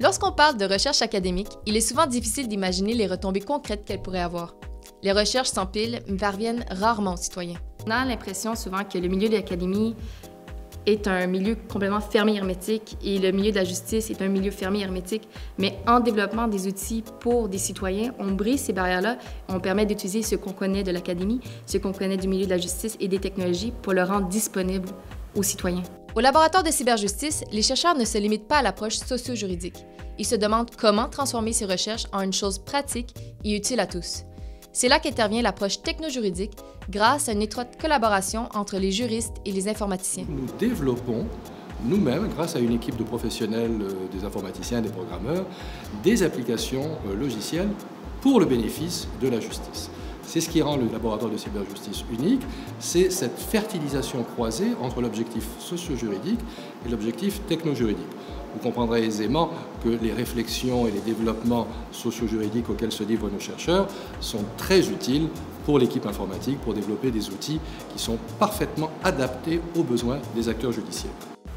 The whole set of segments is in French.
Lorsqu'on parle de recherche académique, il est souvent difficile d'imaginer les retombées concrètes qu'elle pourrait avoir. Les recherches s'empilent mais parviennent rarement aux citoyens. On a l'impression souvent que le milieu de l'académie est un milieu complètement fermé hermétique et le milieu de la justice est un milieu fermé hermétique, mais en développant des outils pour des citoyens, on brise ces barrières-là, on permet d'utiliser ce qu'on connaît de l'académie, ce qu'on connaît du milieu de la justice et des technologies pour le rendre disponible aux citoyens. Au laboratoire de cyberjustice, les chercheurs ne se limitent pas à l'approche socio-juridique. Ils se demandent comment transformer ces recherches en une chose pratique et utile à tous. C'est là qu'intervient l'approche techno-juridique grâce à une étroite collaboration entre les juristes et les informaticiens. Nous développons nous-mêmes, grâce à une équipe de professionnels, des informaticiens, des programmeurs, des applications logicielles pour le bénéfice de la justice. C'est ce qui rend le laboratoire de cyberjustice unique, c'est cette fertilisation croisée entre l'objectif socio-juridique et l'objectif techno-juridique. Vous comprendrez aisément que les réflexions et les développements socio-juridiques auxquels se livrent nos chercheurs sont très utiles pour l'équipe informatique pour développer des outils qui sont parfaitement adaptés aux besoins des acteurs judiciaires.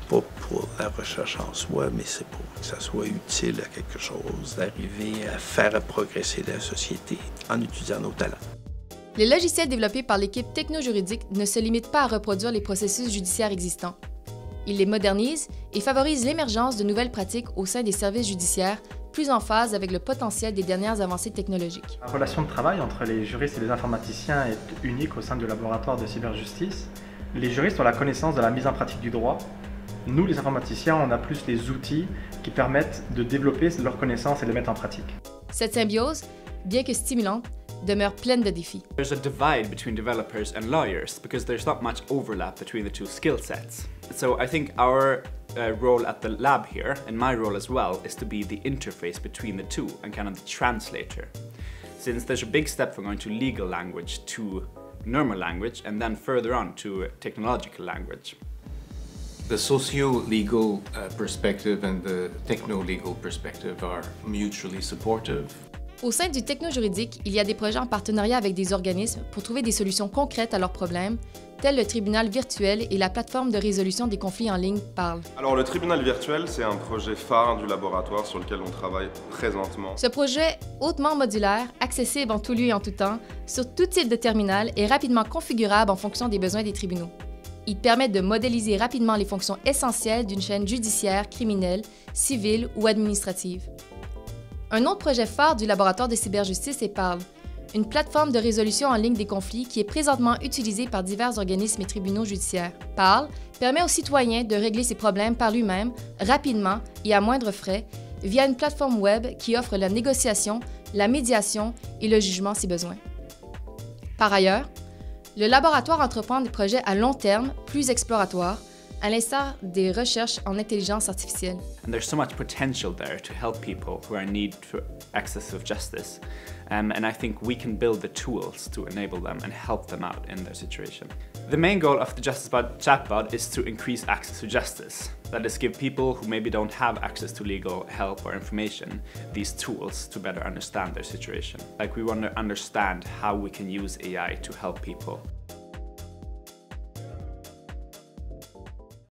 Pas pour la recherche en soi, mais c'est pour que ça soit utile à quelque chose, d'arriver à faire progresser la société en utilisant nos talents. Les logiciels développés par l'équipe techno-juridique ne se limitent pas à reproduire les processus judiciaires existants. Ils les modernisent et favorisent l'émergence de nouvelles pratiques au sein des services judiciaires, plus en phase avec le potentiel des dernières avancées technologiques. La relation de travail entre les juristes et les informaticiens est unique au sein du laboratoire de cyberjustice. Les juristes ont la connaissance de la mise en pratique du droit. Nous, les informaticiens, on a plus les outils qui permettent de développer leurs connaissances et de les mettre en pratique. Cette symbiose, bien que stimulante, demeure pleine de défis. There's a divide between developers and lawyers because there's not much overlap between the two skill sets. So I think our role at the lab here, and my role as well, is to be the interface between the two and kind of the translator. Since there's a big step from going to legal language to normal language and then further on to technological language. The socio-legal perspective and the techno-legal perspective are mutually supportive. Au sein du techno-juridique, il y a des projets en partenariat avec des organismes pour trouver des solutions concrètes à leurs problèmes, tels le tribunal virtuel et la plateforme de résolution des conflits en ligne Parle. Alors le tribunal virtuel, c'est un projet phare du laboratoire sur lequel on travaille présentement. Ce projet hautement modulaire, accessible en tout lieu et en tout temps, sur tout type de terminal, est rapidement configurable en fonction des besoins des tribunaux. Il permet de modéliser rapidement les fonctions essentielles d'une chaîne judiciaire, criminelle, civile ou administrative. Un autre projet phare du laboratoire de cyberjustice est Parle, une plateforme de résolution en ligne des conflits qui est présentement utilisée par divers organismes et tribunaux judiciaires. Parle permet aux citoyens de régler ses problèmes par lui-même, rapidement et à moindre frais, via une plateforme web qui offre la négociation, la médiation et le jugement si besoin. Par ailleurs, le laboratoire entreprend des projets à long terme, plus exploratoires, à l'instar des recherches en intelligence artificielle. And there's so much potential there to help people who are in need for access of justice. And I think we can build the tools to enable them and help them out in their situation. The main goal of the JusticeBot chatbot is to increase access to justice. That is, give people who maybe don't have access to legal help or information these tools to better understand their situation. Like, we want to understand how we can use AI to help people.